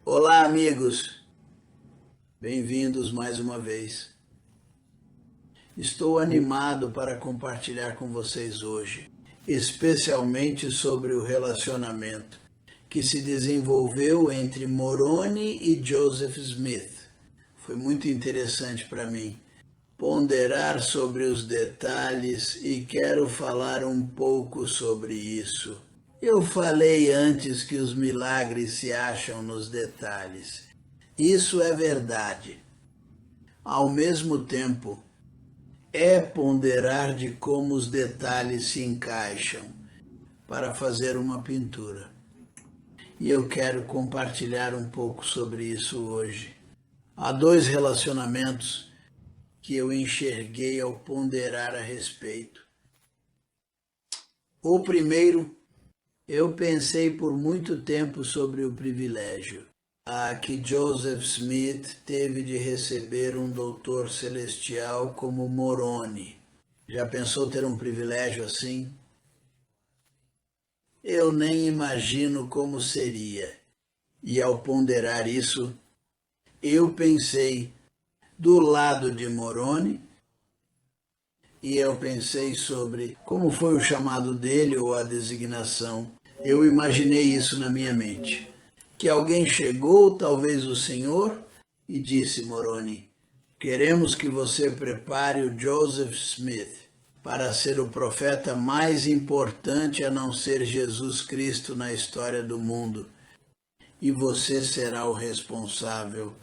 Olá, amigos. Bem-vindos mais uma vez. Estou animado para compartilhar com vocês hoje, especialmente sobre o relacionamento que se desenvolveu entre Moroni e Joseph Smith. Foi muito interessante para mim ponderar sobre os detalhes e quero falar um pouco sobre isso. Eu falei antes que os milagres se acham nos detalhes. Isso é verdade. Ao mesmo tempo, é ponderar de como os detalhes se encaixam para fazer uma pintura. E eu quero compartilhar um pouco sobre isso hoje. Há dois relacionamentos que eu enxerguei ao ponderar a respeito. O primeiro, eu pensei por muito tempo sobre o privilégio que Joseph Smith teve de receber um doutor celestial como Moroni. Já pensou ter um privilégio assim? Eu nem imagino como seria. E ao ponderar isso, eu pensei do lado de Moroni e eu pensei sobre como foi o chamado dele ou a designação. Eu imaginei isso na minha mente. Que alguém chegou, talvez o Senhor, e disse, Moroni, queremos que você prepare o Joseph Smith para ser o profeta mais importante a não ser Jesus Cristo na história do mundo. E você será o responsável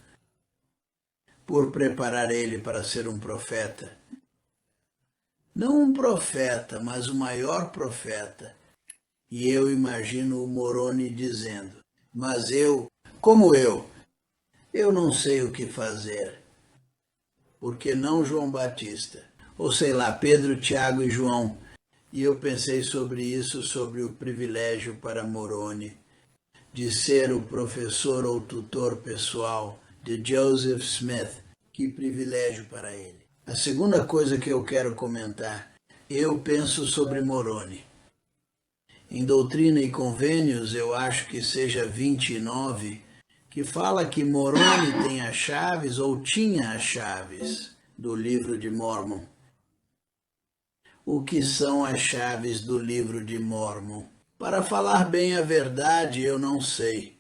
por preparar ele para ser um profeta. Não um profeta, mas o maior profeta. E eu imagino o Moroni dizendo, mas como eu não sei o que fazer. Porque não João Batista? Ou sei lá, Pedro, Tiago e João. E eu pensei sobre isso, sobre o privilégio para Moroni, de ser o professor ou tutor pessoal de Joseph Smith. Que privilégio para ele. A segunda coisa que eu quero comentar, eu penso sobre Moroni. Em Doutrina e Convênios, eu acho que seja 29, que fala que Moroni tem as chaves, ou tinha as chaves, do livro de Mórmon. O que são as chaves do livro de Mórmon? Para falar bem a verdade, eu não sei,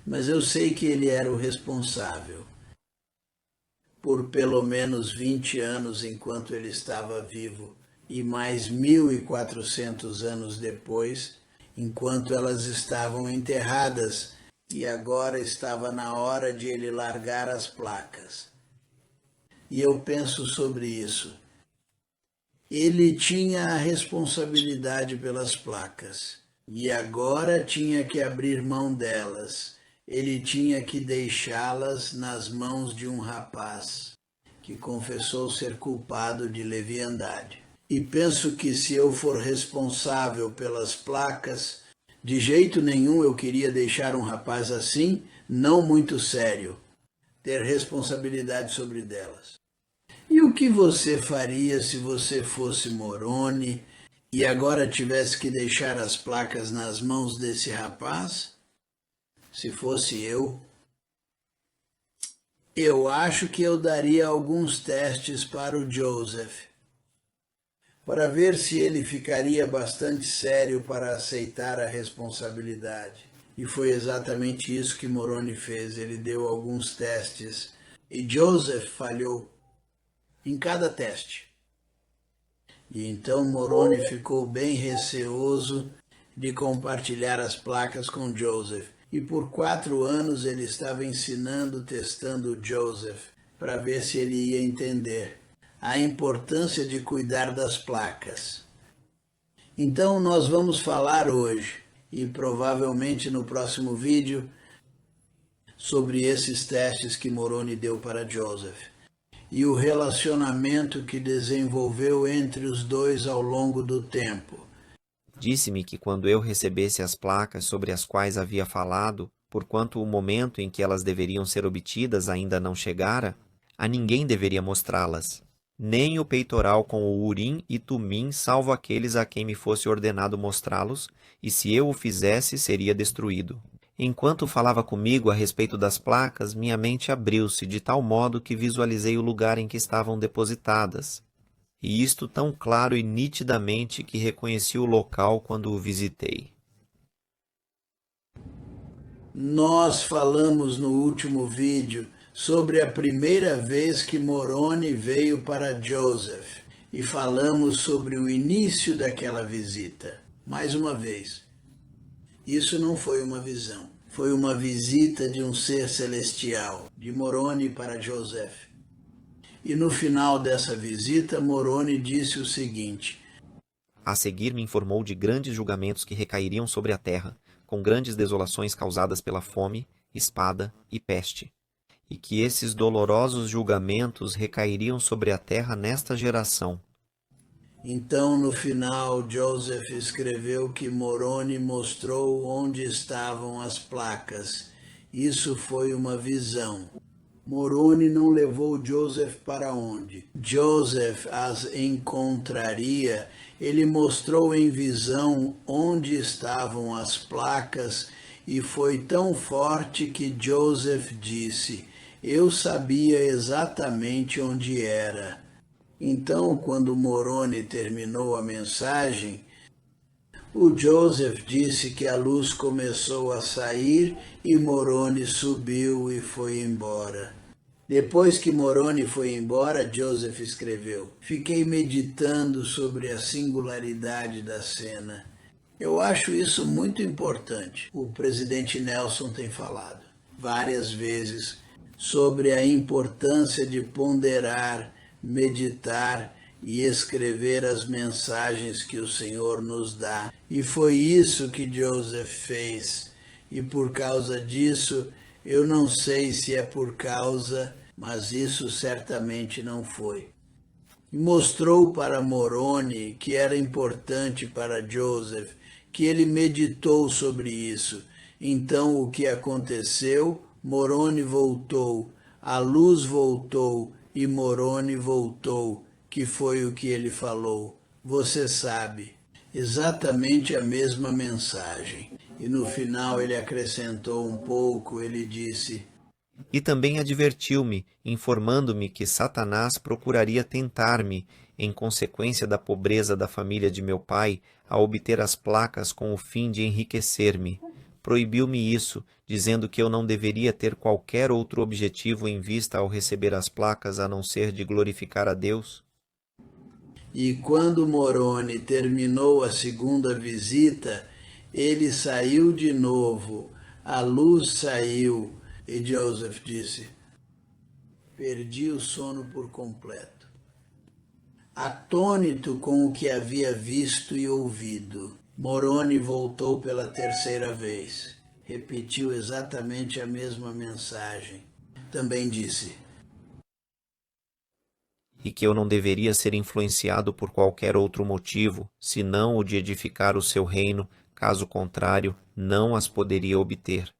mas eu sei que ele era o responsável. Por pelo menos 20 anos enquanto ele estava vivo, e mais 1400 anos depois, enquanto elas estavam enterradas, e agora estava na hora de ele largar as placas. E eu penso sobre isso. Ele tinha a responsabilidade pelas placas, e agora tinha que abrir mão delas. Ele tinha que deixá-las nas mãos de um rapaz que confessou ser culpado de leviandade. E penso que se eu for responsável pelas placas, de jeito nenhum eu queria deixar um rapaz assim, não muito sério, ter responsabilidade sobre delas. E o que você faria se você fosse Moroni e agora tivesse que deixar as placas nas mãos desse rapaz? Se fosse eu acho que eu daria alguns testes para o Joseph, para ver se ele ficaria bastante sério para aceitar a responsabilidade. E foi exatamente isso que Moroni fez, ele deu alguns testes. E Joseph falhou em cada teste. E então Moroni ficou bem receoso de compartilhar as placas com Joseph. E por 4 anos ele estava ensinando, testando Joseph, para ver se ele ia entender a importância de cuidar das placas. Então nós vamos falar hoje, e provavelmente no próximo vídeo, sobre esses testes que Moroni deu para Joseph e o relacionamento que desenvolveu entre os dois ao longo do tempo. Disse-me que quando eu recebesse as placas sobre as quais havia falado, porquanto o momento em que elas deveriam ser obtidas ainda não chegara, a ninguém deveria mostrá-las, nem o peitoral com o Urim e Tumim, salvo aqueles a quem me fosse ordenado mostrá-los, e se eu o fizesse, seria destruído. Enquanto falava comigo a respeito das placas, minha mente abriu-se de tal modo que visualizei o lugar em que estavam depositadas, e isto tão claro e nitidamente que reconheci o local quando o visitei. Nós falamos no último vídeo sobre a primeira vez que Moroni veio para Joseph e falamos sobre o início daquela visita. Mais uma vez, isso não foi uma visão, foi uma visita de um ser celestial, de Moroni para Joseph. E no final dessa visita, Moroni disse o seguinte: A seguir me informou de grandes julgamentos que recairiam sobre a terra, com grandes desolações causadas pela fome, espada e peste, e que esses dolorosos julgamentos recairiam sobre a terra nesta geração. Então, no final, Joseph escreveu que Moroni mostrou onde estavam as placas. Isso foi uma visão. Moroni não levou Joseph para onde Joseph as encontraria. Ele mostrou em visão onde estavam as placas e foi tão forte que Joseph disse: eu sabia exatamente onde era. Então, quando Moroni terminou a mensagem, o Joseph disse que a luz começou a sair e Moroni subiu e foi embora. Depois que Moroni foi embora, Joseph escreveu: fiquei meditando sobre a singularidade da cena. Eu acho isso muito importante. O presidente Nelson tem falado várias vezes sobre a importância de ponderar, meditar e escrever as mensagens que o Senhor nos dá. E foi isso que Joseph fez. E por causa disso, eu não sei se é por causa, mas isso certamente não foi. E mostrou para Moroni que era importante para Joseph, que ele meditou sobre isso. Então o que aconteceu? Moroni voltou, a luz voltou e Moroni voltou, que foi o que ele falou. Você sabe, exatamente a mesma mensagem. E no final ele acrescentou um pouco, ele disse: E também advertiu-me, informando-me que Satanás procuraria tentar-me, em consequência da pobreza da família de meu pai, a obter as placas com o fim de enriquecer-me. Proibiu-me isso, dizendo que eu não deveria ter qualquer outro objetivo em vista ao receber as placas a não ser de glorificar a Deus. E quando Moroni terminou a segunda visita, ele saiu de novo, a luz saiu, e Joseph disse: perdi o sono por completo. Atônito com o que havia visto e ouvido, Moroni voltou pela terceira vez. Repetiu exatamente a mesma mensagem. Também disse: E que eu não deveria ser influenciado por qualquer outro motivo, senão o de edificar o seu reino, caso contrário, não as poderia obter.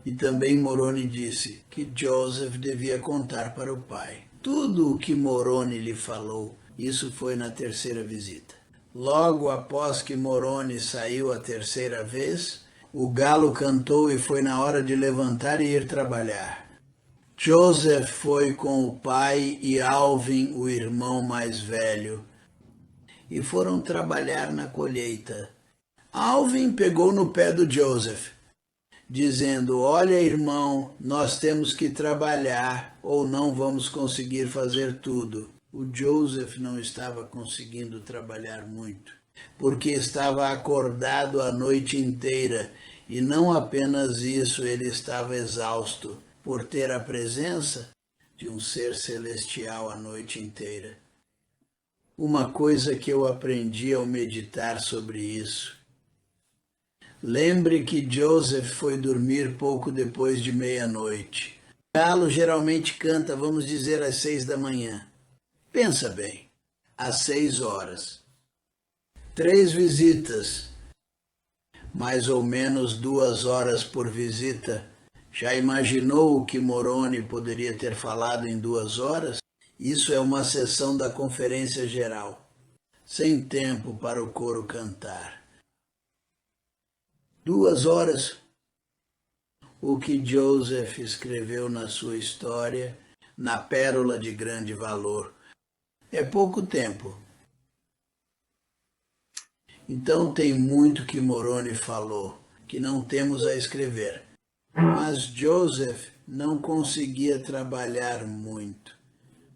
E também Moroni disse que Joseph devia contar para o pai tudo o que Moroni lhe falou. Isso foi na terceira visita. Logo após que Moroni saiu a terceira vez, o galo cantou e foi na hora de levantar e ir trabalhar. Joseph foi com o pai e Alvin, o irmão mais velho, e foram trabalhar na colheita. Alvin pegou no pé do Joseph, dizendo: olha, irmão, nós temos que trabalhar ou não vamos conseguir fazer tudo. O Joseph não estava conseguindo trabalhar muito, porque estava acordado a noite inteira, e não apenas isso, ele estava exausto por ter a presença de um ser celestial a noite inteira. Uma coisa que eu aprendi ao meditar sobre isso: lembre que Joseph foi dormir pouco depois de meia-noite. O galo geralmente canta, vamos dizer, às 6 da manhã. Pensa bem, às 6 horas. 3 visitas, mais ou menos 2 horas por visita. Já imaginou o que Moroni poderia ter falado em 2 horas? Isso é uma sessão da conferência geral, sem tempo para o coro cantar. 2 horas. O que Joseph escreveu na sua história, na Pérola de Grande Valor. É pouco tempo. Então tem muito que Moroni falou, que não temos a escrever. Mas Joseph não conseguia trabalhar muito.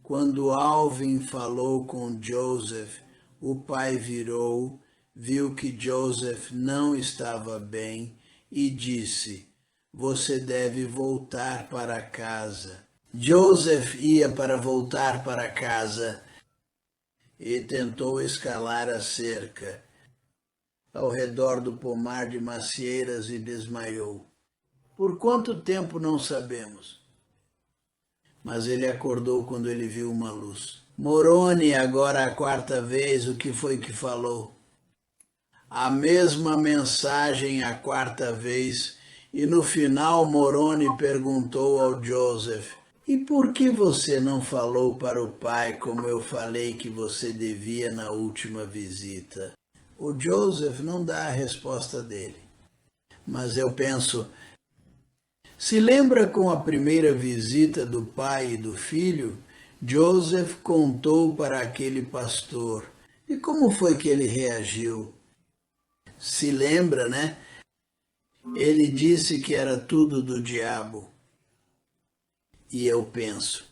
Quando Alvin falou com Joseph, o pai virou, viu que Joseph não estava bem e disse: "Você deve voltar para casa." Joseph ia para voltar para casa e tentou escalar a cerca ao redor do pomar de macieiras e desmaiou. Por quanto tempo não sabemos, mas ele acordou quando ele viu uma luz. Moroni, agora a 4ª vez, o que foi que falou? A mesma mensagem a 4ª vez, e no final Moroni perguntou ao Joseph: "E por que você não falou para o pai como eu falei que você devia na última visita?" O Joseph não dá a resposta dele, mas eu penso, se lembra com a primeira visita do pai e do filho, Joseph contou para aquele pastor. E como foi que ele reagiu? Se lembra, né? Ele disse que era tudo do diabo. E eu penso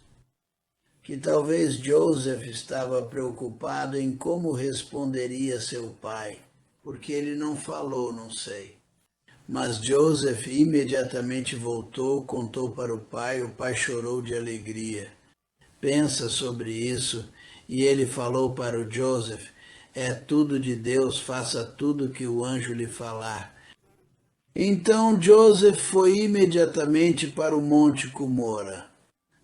que talvez Joseph estava preocupado em como responderia seu pai, porque ele não falou, não sei. Mas Joseph imediatamente voltou, contou para o pai chorou de alegria. Pensa sobre isso, e ele falou para o Joseph: "É tudo de Deus, faça tudo que o anjo lhe falar." Então Joseph foi imediatamente para o Monte Cumora,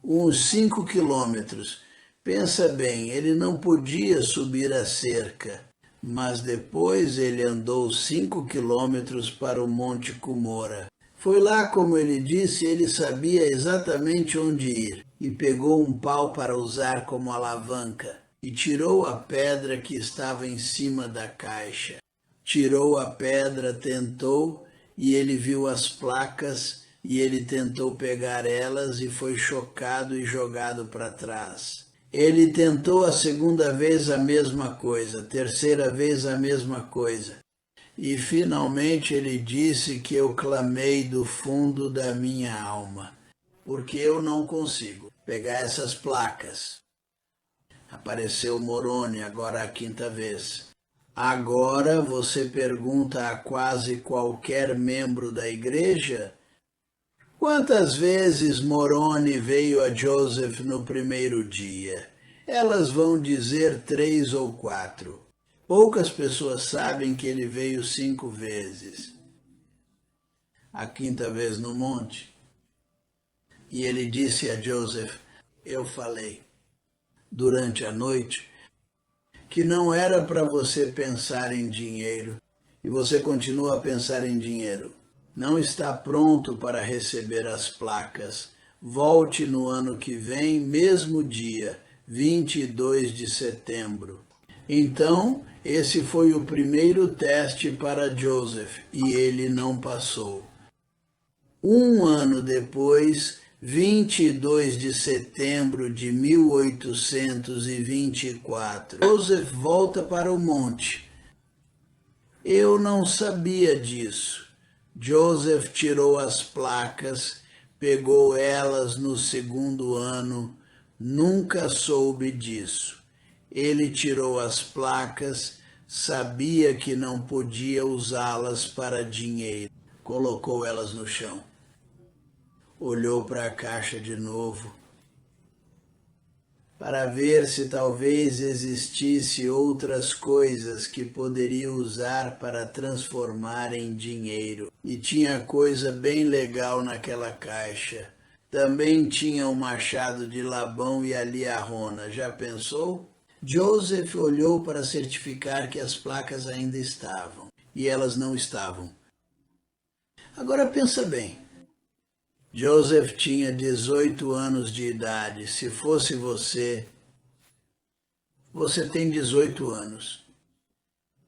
uns 5 quilômetros. Pensa bem, ele não podia subir a cerca, mas depois ele andou 5 quilômetros para o Monte Cumora. Foi lá, como ele disse, ele sabia exatamente onde ir, e pegou um pau para usar como alavanca, e tirou a pedra que estava em cima da caixa. Tirou a pedra, tentou, e ele viu as placas, e ele tentou pegar elas e foi chocado e jogado para trás. Ele tentou a 2ª vez a mesma coisa, a 3ª vez a mesma coisa. E finalmente ele disse que eu clamei do fundo da minha alma, porque eu não consigo pegar essas placas. Apareceu Moroni agora a 5ª vez. Agora você pergunta a quase qualquer membro da igreja: quantas vezes Moroni veio a Joseph no primeiro dia? Elas vão dizer 3 ou 4. Poucas pessoas sabem que ele veio 5 vezes. A 5ª vez no monte. E ele disse a Joseph: "Eu falei durante a noite que não era para você pensar em dinheiro, e você continua a pensar em dinheiro. Não está pronto para receber as placas. Volte no ano que vem, mesmo dia, 22 de setembro. Então, esse foi o primeiro teste para Joseph, e ele não passou. Um ano depois, 22 de setembro de 1824, Joseph volta para o monte. Eu não sabia disso. Joseph tirou as placas, pegou elas no 2º ano, nunca soube disso. Ele tirou as placas, sabia que não podia usá-las para dinheiro, colocou elas no chão. Olhou para a caixa de novo, para ver se talvez existisse outras coisas que poderia usar para transformar em dinheiro. E tinha coisa bem legal naquela caixa. Também tinha o machado de Labão e a liarrona. Já pensou? Joseph olhou para certificar que as placas ainda estavam. E elas não estavam. Agora pensa bem. Joseph tinha 18 anos de idade. Se fosse você tem 18 anos.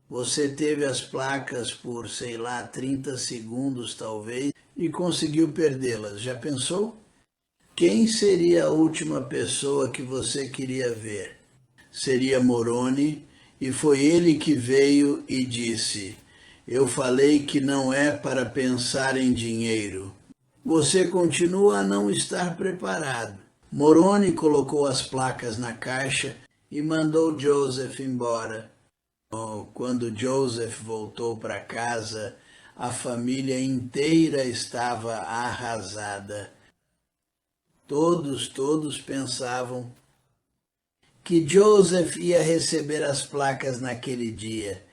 Você teve as placas por, sei lá, 30 segundos talvez e conseguiu perdê-las. Já pensou? Quem seria a última pessoa que você queria ver? Seria Moroni, e foi ele que veio e disse: Eu falei que não é para pensar em dinheiro. Você continua a não estar preparado. Moroni colocou as placas na caixa e mandou Joseph embora. Quando Joseph voltou para casa, a família inteira estava arrasada. Todos pensavam que Joseph ia receber as placas naquele dia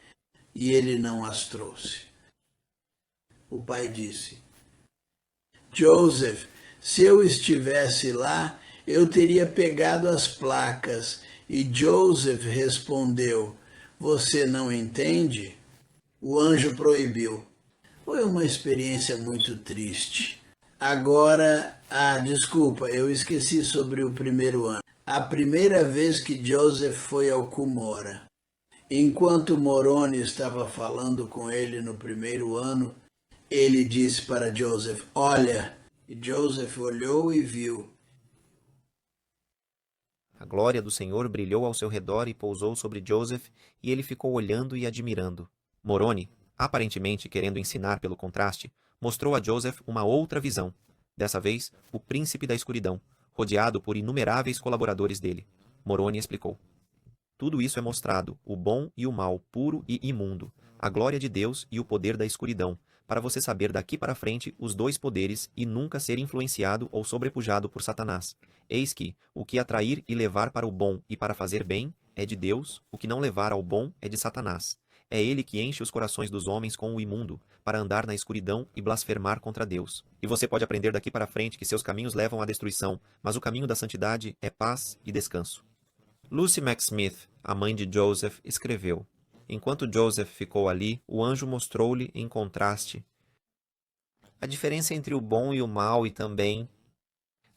e ele não as trouxe. O pai disse: Joseph, se eu estivesse lá, eu teria pegado as placas. E Joseph respondeu: Você não entende? O anjo proibiu. Foi uma experiência muito triste. Agora, desculpa, eu esqueci sobre o primeiro ano. A primeira vez que Joseph foi ao Cumorah. Enquanto Moroni estava falando com ele no primeiro ano, ele disse para Joseph: Olha. E Joseph olhou e viu. A glória do Senhor brilhou ao seu redor e pousou sobre Joseph, e ele ficou olhando e admirando. Moroni, aparentemente querendo ensinar pelo contraste, mostrou a Joseph uma outra visão. Dessa vez, o príncipe da escuridão, rodeado por inumeráveis colaboradores dele. Moroni explicou: Tudo isso é mostrado, o bom e o mal, puro e imundo, a glória de Deus e o poder da escuridão, para você saber daqui para frente os dois poderes e nunca ser influenciado ou sobrepujado por Satanás. Eis o que atrair e levar para o bom e para fazer bem é de Deus, o que não levar ao bom é de Satanás. É ele que enche os corações dos homens com o imundo, para andar na escuridão e blasfemar contra Deus. E você pode aprender daqui para frente que seus caminhos levam à destruição, mas o caminho da santidade é paz e descanso. Lucy McSmith, a mãe de Joseph, escreveu: Enquanto Joseph ficou ali, o anjo mostrou-lhe, em contraste, a diferença entre o bom e o mal e também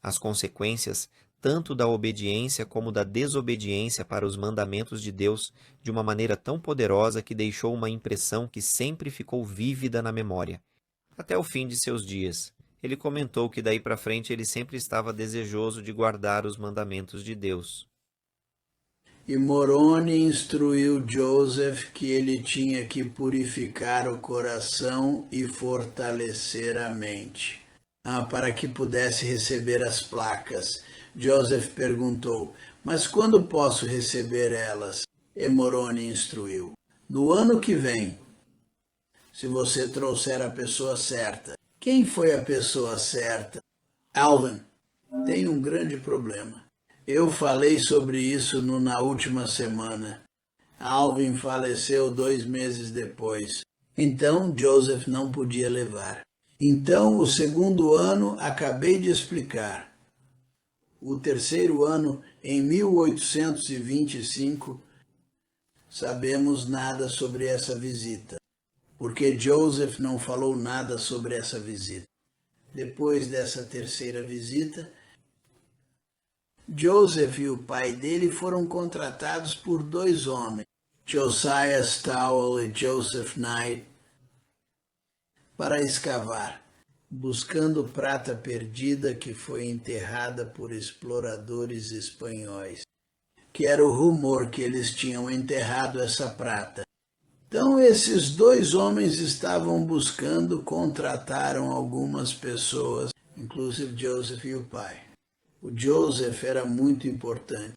as consequências tanto da obediência como da desobediência para os mandamentos de Deus de uma maneira tão poderosa que deixou uma impressão que sempre ficou vívida na memória. Até o fim de seus dias, ele comentou que daí para frente ele sempre estava desejoso de guardar os mandamentos de Deus. E Moroni instruiu Joseph que ele tinha que purificar o coração e fortalecer a mente, para que pudesse receber as placas. Joseph perguntou: Mas quando posso receber elas? E Moroni instruiu: No ano que vem, se você trouxer a pessoa certa. Quem foi a pessoa certa? Alvin tem um grande problema. Eu falei sobre isso na última semana. Alvin faleceu 2 meses depois. Então Joseph não podia levar. Então o segundo ano acabei de explicar. O terceiro ano, em 1825, sabemos nada sobre essa visita, porque Joseph não falou nada sobre essa visita. Depois dessa terceira visita, Joseph e o pai dele foram contratados por 2 homens, Josiah Stowell e Joseph Knight, para escavar, buscando prata perdida que foi enterrada por exploradores espanhóis, que era o rumor que eles tinham enterrado essa prata. Então esses 2 homens estavam buscando, contrataram algumas pessoas, inclusive Joseph e o pai. O Joseph era muito importante,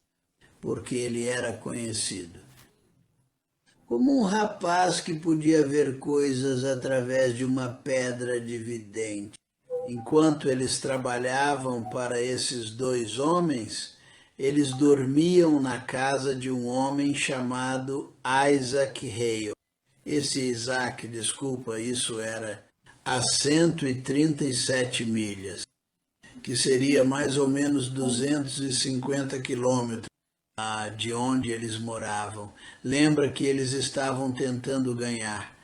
porque ele era conhecido como um rapaz que podia ver coisas através de uma pedra de vidente. Enquanto eles trabalhavam para esses 2 homens, eles dormiam na casa de um homem chamado Isaac Hale. Esse Isaac, isso era a 137 milhas. Que seria mais ou menos 250 quilômetros de onde eles moravam. Lembra que eles estavam tentando ganhar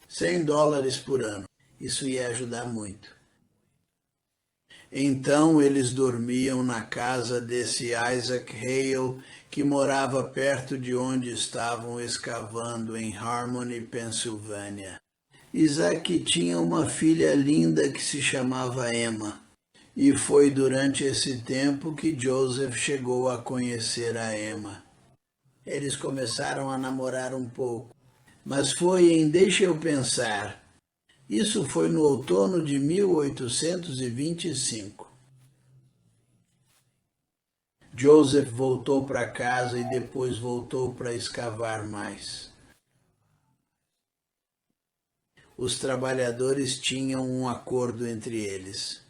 $100 por ano. Isso ia ajudar muito. Então eles dormiam na casa desse Isaac Hale, que morava perto de onde estavam escavando em Harmony, Pensilvânia. Isaac tinha uma filha linda que se chamava Emma, e foi durante esse tempo que Joseph chegou a conhecer a Emma. Eles começaram a namorar um pouco, mas foi em, deixa eu pensar, isso foi no outono de 1825. Joseph voltou para casa e depois voltou para escavar mais. Os trabalhadores tinham um acordo entre eles,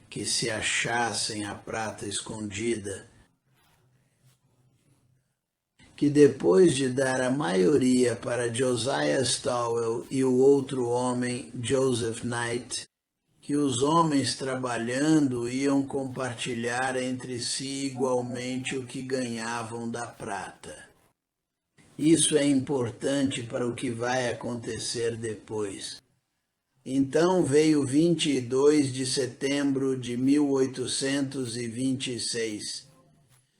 que se achassem a prata escondida, que depois de dar a maioria para Josiah Stowell e o outro homem, Joseph Knight, que os homens trabalhando iam compartilhar entre si igualmente o que ganhavam da prata. Isso é importante para o que vai acontecer depois. Então veio 22 de setembro de 1826.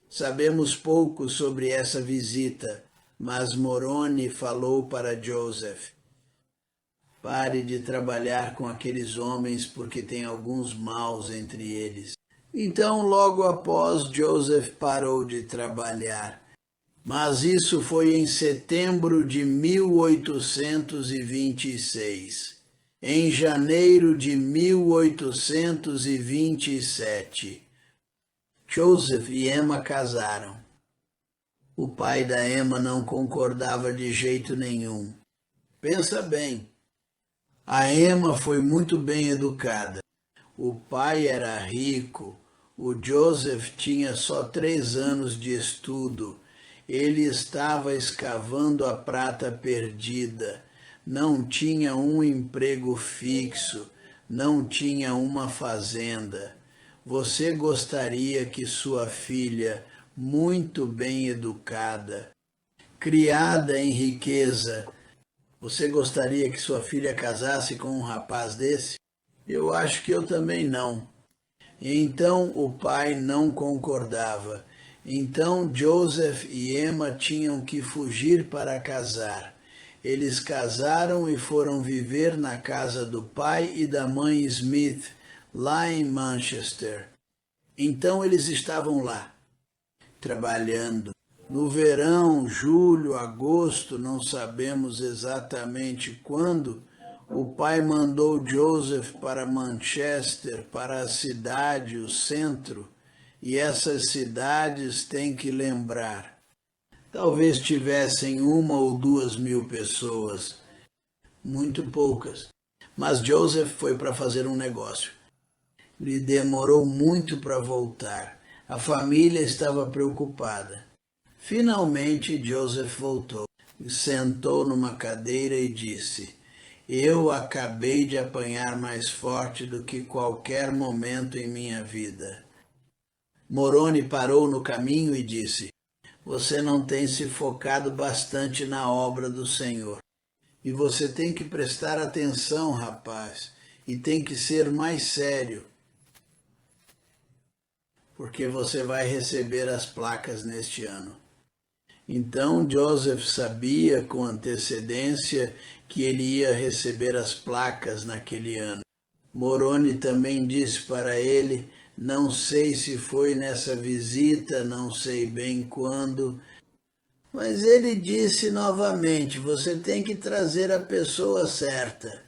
Sabemos pouco sobre essa visita, mas Moroni falou para Joseph: pare de trabalhar com aqueles homens porque tem alguns maus entre eles. Então, logo após, Joseph parou de trabalhar. Mas isso foi em setembro de 1826. Em janeiro de 1827, Joseph e Emma casaram. O pai da Emma não concordava de jeito nenhum. Pensa bem, a Emma foi muito bem educada. O pai era rico, o Joseph tinha só 3 anos de estudo. Ele estava escavando a prata perdida, não tinha um emprego fixo, não tinha uma fazenda. Você gostaria que sua filha, muito bem educada, criada em riqueza, você gostaria que sua filha casasse com um rapaz desse? Eu acho que eu também não. Então o pai não concordava. Então Joseph e Emma tinham que fugir para casar. Eles casaram e foram viver na casa do pai e da mãe Smith, lá em Manchester. Então eles estavam lá, trabalhando. No verão, julho, agosto, não sabemos exatamente quando, o pai mandou Joseph para Manchester, para a cidade, o centro, e essas cidades têm que lembrar. Talvez tivessem 1 ou 2 mil pessoas, muito poucas. Mas Joseph foi para fazer um negócio. Lhe demorou muito para voltar. A família estava preocupada. Finalmente Joseph voltou, sentou numa cadeira e disse: eu acabei de apanhar mais forte do que qualquer momento em minha vida. Moroni parou no caminho e disse: você não tem se focado bastante na obra do Senhor. E você tem que prestar atenção, rapaz, e tem que ser mais sério, porque você vai receber as placas neste ano. Então Joseph sabia com antecedência que ele ia receber as placas naquele ano. Moroni também disse para ele: não sei se foi nessa visita, não sei bem quando, mas ele disse novamente: você tem que trazer a pessoa certa.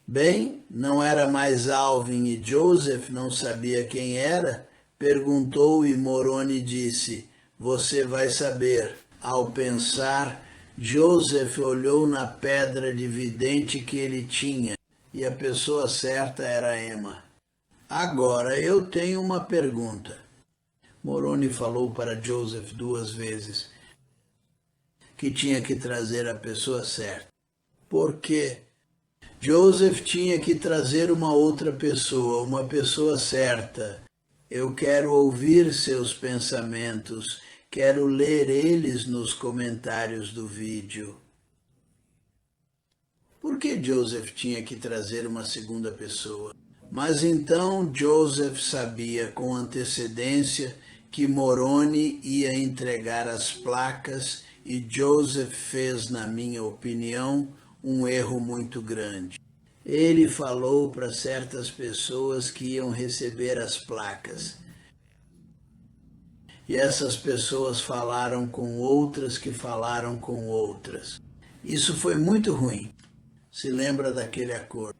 Bem, não era mais Alvin e Joseph não sabia quem era, perguntou e Moroni disse: você vai saber. Ao pensar, Joseph olhou na pedra de vidente que ele tinha, e a pessoa certa era Emma. Agora, eu tenho uma pergunta. Moroni falou para Joseph 2 vezes que tinha que trazer a pessoa certa. Por quê? Joseph tinha que trazer uma outra pessoa, uma pessoa certa. Eu quero ouvir seus pensamentos. Quero ler eles nos comentários do vídeo. Por que Joseph tinha que trazer uma segunda pessoa? Mas então Joseph sabia com antecedência que Moroni ia entregar as placas e Joseph fez, na minha opinião, um erro muito grande. Ele falou para certas pessoas que iam receber as placas. E essas pessoas falaram com outras que falaram com outras. Isso foi muito ruim. Se lembra daquele acordo?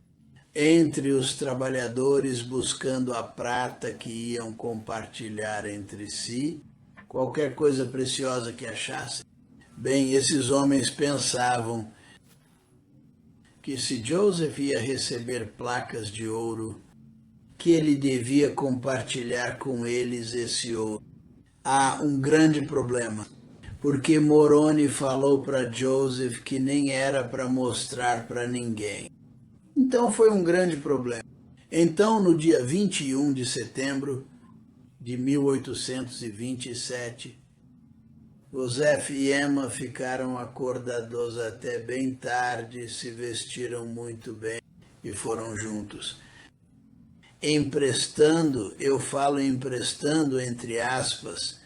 Entre os trabalhadores buscando a prata que iam compartilhar entre si, qualquer coisa preciosa que achassem. Bem, esses homens pensavam que se Joseph ia receber placas de ouro, que ele devia compartilhar com eles esse ouro. Há um grande problema, porque Moroni falou para Joseph que nem era para mostrar para ninguém. Então foi um grande problema. Então, no dia 21 de setembro de 1827, Joseph e Emma ficaram acordados até bem tarde, se vestiram muito bem e foram juntos. Emprestando, eu falo emprestando entre aspas,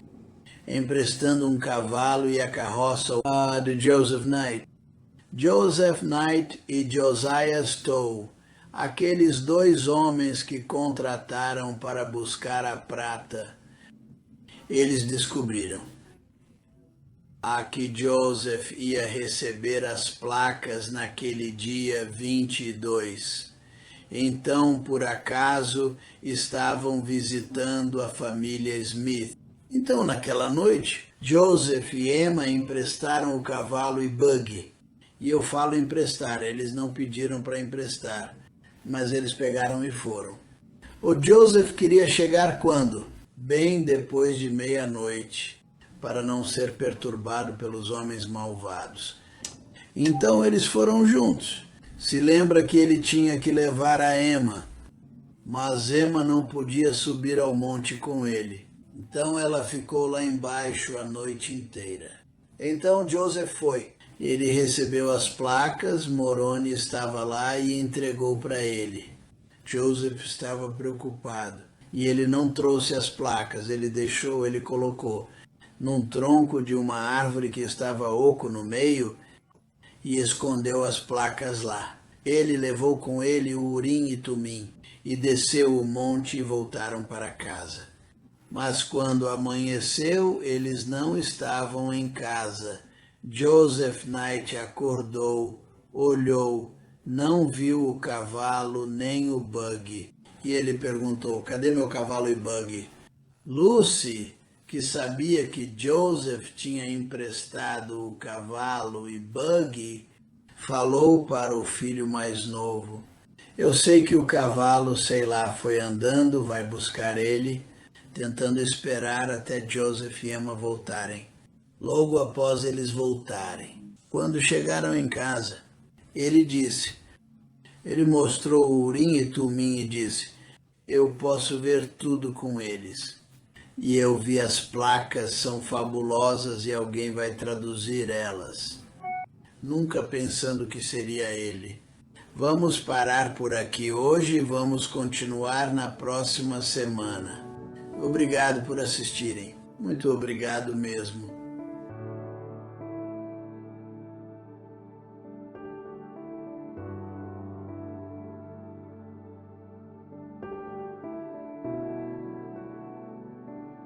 emprestando um cavalo e a carroça de Joseph Knight. Joseph Knight e Josiah Stowe, aqueles dois homens que contrataram para buscar a prata, eles descobriram que Joseph ia receber as placas naquele dia 22. Então, por acaso, estavam visitando a família Smith. Então, naquela noite, Joseph e Emma emprestaram o cavalo e buggy. E eu falo emprestar, eles não pediram para emprestar, mas eles pegaram e foram. O Joseph queria chegar quando? Bem depois de meia-noite, para não ser perturbado pelos homens malvados. Então eles foram juntos. Se lembra que ele tinha que levar a Emma, mas Emma não podia subir ao monte com ele. Então ela ficou lá embaixo a noite inteira. Então Joseph foi. Ele recebeu as placas, Moroni estava lá e entregou para ele. Joseph estava preocupado e ele não trouxe as placas, ele colocou num tronco de uma árvore que estava oco no meio e escondeu as placas lá. Ele levou com ele o Urim e Tumim e desceu o monte e voltaram para casa. Mas quando amanheceu, eles não estavam em casa. Joseph Knight acordou, olhou, não viu o cavalo nem o buggy. E ele perguntou, cadê meu cavalo e buggy? Lucy, que sabia que Joseph tinha emprestado o cavalo e buggy, falou para o filho mais novo, eu sei que o cavalo, sei lá, foi andando, vai buscar ele, tentando esperar até Joseph e Emma voltarem. Logo após eles voltarem, quando chegaram em casa, ele mostrou o Urim e Tumim e disse, eu posso ver tudo com eles. E eu vi as placas, são fabulosas e alguém vai traduzir elas. Nunca pensando que seria ele. Vamos parar por aqui hoje e vamos continuar na próxima semana. Obrigado por assistirem. Muito obrigado mesmo.